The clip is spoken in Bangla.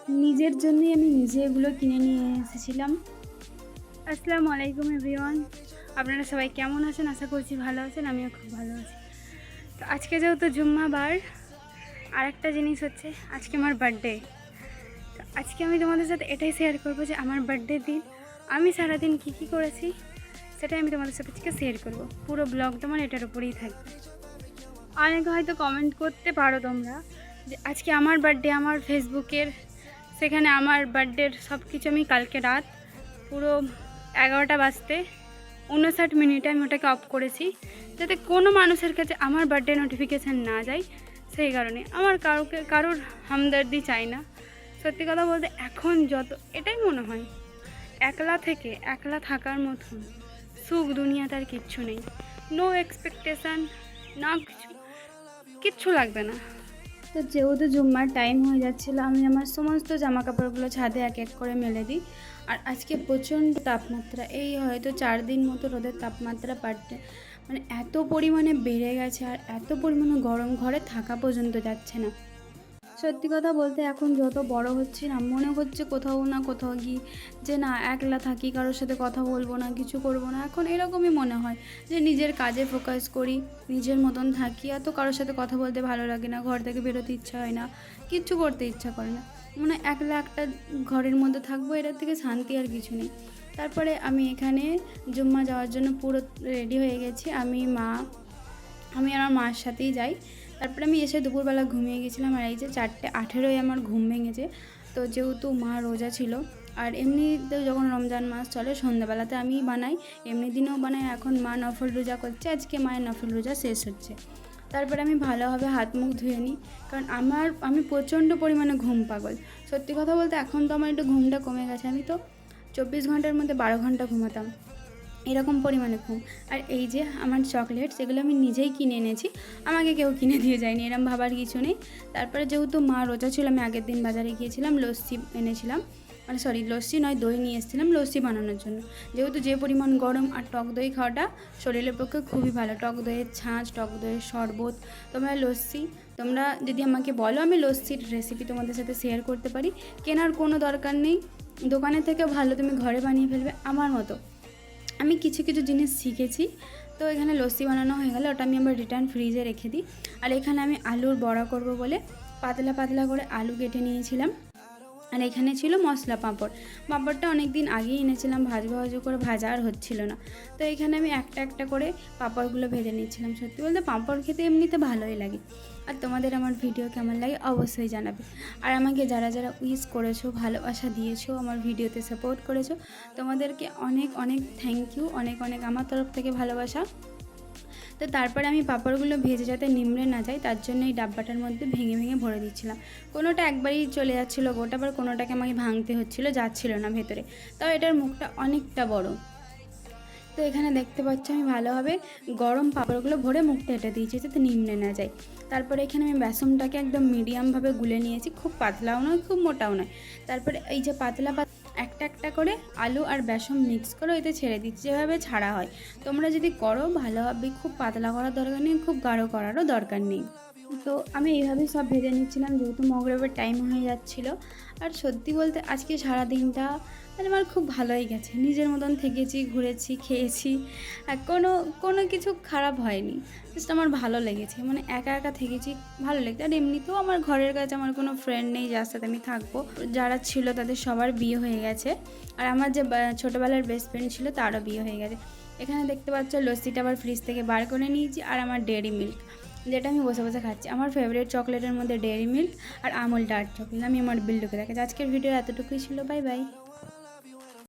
নিজের জন্যই আমি নিজে এগুলো কিনে নিয়ে এসেছিলাম। আসসালামু আলাইকুম এভরিওয়ান, আপনারা সবাই কেমন আছেন? আশা করছি ভালো আছেন, আমিও খুব ভালো আছি। তো আজকে যেহেতু জুম্মাবার, আর একটা জিনিস হচ্ছে আজকে আমার বার্থডে। তো আজকে আমি তোমাদের সাথে এটাই শেয়ার করবো যে আমার বার্থডে দিন আমি সারাদিন কী করেছি সেটাই আমি তোমাদের সাথে আজকে শেয়ার করবো। পুরো ব্লগটা আমার এটার উপরেই থাকবে। অনেকে হয়তো কমেন্ট করতে পারো তোমরা যে আজকে আমার বার্থডে, আমার ফেসবুকের সেখানে আমার বার্থডের সব কিছু আমি কালকে রাত পুরো 11টা বাজতে 59 মিনিটে আমি ওটাকে অফ করেছি, যাতে কোনো মানুষের কাছে আমার বার্থডে নোটিফিকেশান না যায়। সেই কারণে আমার কারোর হামদর্দি চাই না। সত্যি কথা বলতে এখন এটাই মনে হয় একলা থাকার মতন সুখ দুনিয়াতে আর কিচ্ছু নেই। নো এক্সপেকটেশান, না কিচ্ছু লাগবে না। তো যেহেতু জুম্মার টাইম হয়ে যাচ্ছিলো, আমি আমার সমস্ত জামা কাপড়গুলো ছাদে এক এক করে মেলে দিই। আর আজকে প্রচণ্ড তাপমাত্রা, এই হয়তো 4 দিন মতো রোদের তাপমাত্রা মানে এত পরিমাণে বেড়ে গেছে, আর এত পরিমাণে গরম, ঘরে থাকা পর্যন্ত যাচ্ছে না। সত্যি কথা বলতে এখন যত বড় হচ্ছি না, মনে হচ্ছে কোথাও না কোথাও গিয়ে যে না একলা থাকি, কারোর সাথে কথা বলবো না, কিছু করবো না। এখন এরকমই মনে হয় যে নিজের কাজে ফোকাস করি, নিজের মতন থাকি। এত কারোর সাথে কথা বলতে ভালো লাগে না, ঘর থেকে বেরোতে ইচ্ছা হয় না, কিচ্ছু করতে ইচ্ছা করে না। মানে একলা একটা ঘরের মধ্যে থাকবো, এটার থেকে শান্তি আর কিছু নেই। তারপরে আমি এখানে জুম্মা যাওয়ার জন্য পুরো রেডি হয়ে গেছি। আমি আমার মার সাথেই যাই। তারপরে আমি এসে দুপুরবেলা ঘুমিয়ে গেছিলাম, আর এই যে 4:18 আমার ঘুম ভেঙেছে। তো যেহেতু মা রোজা ছিল, আর এমনিতেও যখন রমজান মাস চলে সন্ধ্যাবেলাতে আমি বানাই, এমনি দিনেও বানাই। এখন মা নফল রোজা করছে, আজকে মায়ের নফল রোজা শেষ হচ্ছে। তারপরে আমি ভালোভাবে হাত মুখ ধুয়ে নিই, কারণ আমি প্রচণ্ড পরিমাণে ঘুম পাগল। সত্যি কথা বলতে এখন তো আমার একটু ঘুমটা কমে গেছে। আমি তো 24 ঘন্টার মধ্যে 12 ঘন্টা ঘুমাতাম, এরকম পরিমাণে ঘুম। আর এই যে আমার চকলেট, সেগুলো আমি নিজেই কিনে এনেছি, আমাকে কেউ কিনে দিয়ে যায়নি, এরম ভাবার কিছু নেই। তারপরে যেহেতু মা রোজা ছিল, আমি আগের দিন বাজারে গিয়েছিলাম, লস্যি এনেছিলাম, মানে সরি লস্যি নয়, দই নিয়ে এসেছিলাম লস্যি বানানোর জন্য। যেহেতু যে পরিমাণ গরম, আর টক দই খাওয়াটা শরীরের পক্ষে খুবই ভালো। টক দইয়ের ছাঁচ, টক দইয়ের শরবত, তোমরা যদি আমাকে বলো, আমি লস্যির রেসিপি তোমাদের সাথে শেয়ার করতে পারি। কেনার কোনো দরকার নেই, দোকানের থেকে ভালো তুমি ঘরে বানিয়ে ফেলবে আমার মতো। আমি কিছু জিনিস শিখেছি। তো এখানে লস্যি বানানো হয়ে গেলে ওটা আমি আবার রিটার্ন ফ্রিজে রেখে দিই। আর এখানে আমি আলুর বড়া করব বলে পাতলা পাতলা করে আলু কেটে নিয়েছিলাম। আর এখানে ছিল মশলা পাঁপড়টা অনেক দিন আগেই এনেছিলাম, ভাজা করে ভাজা আর হচ্ছিল না। তো এখানে আমি একটা একটা করে পাঁপড়গুলো ভেজে নিচ্ছিলাম। সত্যি বলতে পাঁপড় খেতে এমনিতে ভালোই লাগে। আর তোমাদের আমার ভিডিও কেমন লাগে অবশ্যই জানাবে। আর আমাকে যারা উইশ করেছো, ভালোবাসা দিয়েছো, আমার ভিডিওতে সাপোর্ট করেছো, তোমাদেরকে অনেক অনেক থ্যাংক ইউ, অনেক অনেক আমার তরফ থেকে ভালোবাসা। তো তারপরে আমি পাঁপড়গুলো ভেজে যাতে নিমড়ে না যায়, তার জন্য এই ডাব্বাটার মধ্যে ভেঙে ভেঙে ভরে দিচ্ছিলাম। কোনোটা একবারই চলে যাচ্ছিলো গোটা, আবার কোনোটাকে আমাকে ভাঙতে হচ্ছিলো, যাচ্ছিল না ভেতরে। তাও এটার মুখটা অনেকটা বড়। তো এখানে দেখতে পাচ্ছ আমি ভালোভাবে গরম পাঁপড়গুলো ভরে মুখটা এঁটে দিয়েছি যাতে নিমড়ে না যায়। তারপরে এখানে আমি বেসনটাকে একদম মিডিয়ামভাবে গুলে নিয়েছি, খুব পাতলাও নয় খুব মোটাও নয়। তারপরে এই যে পাতলা একটা একটা করে আলু আর বেসন মিক্স করে এতে ছেড়ে দিচ্ছি, যেভাবে ছাড়া হয়। তোমরা যদি করো ভালোভাবে, খুব পাতলা করার দরকার নেই, খুব গাঢ় করারও দরকার নেই। তো আমি এইভাবেই সব ভেজে নিচ্ছিলাম, যেহেতু মগরবের টাইম হয়ে যাচ্ছিলো। আর সত্যি বলতে আজকে সারা দিনটা মানে আমার খুব ভালোই গেছে, নিজের মতন থেকেছি, ঘুরেছি, খেয়েছি, আর কোনো কিছু খারাপ হয়নি। জাস্ট আমার ভালো লেগেছে, মানে একা একা থেকেছি, ভালো লেগেছে। আর এমনিতেও আমার ঘরের কাছে আমার কোনো ফ্রেন্ড নেই যার সাথে আমি থাকবো। যারা ছিল তাদের সবার বিয়ে হয়ে গেছে, আর আমার যে ছোটোবেলার বেস্ট ফ্রেন্ড ছিল তারও বিয়ে হয়ে গেছে। এখানে দেখতে পাচ্ছ লস্যিটা আবার ফ্রিজ থেকে বার করে নিয়েছি, আর আমার ডেয়ারি মিল্ক, যেটা আমি বসে বসে খাচ্ছি। আমার ফেভারিট চকলেটের মধ্যে ডেয়ারি মিল্ক আর আমুল ডার্ক চকলেট। আমি আমার বিল্ডুকে দেখাচ্ছি। আজকের ভিডিও এতটুকুই ছিল, বাই বাই।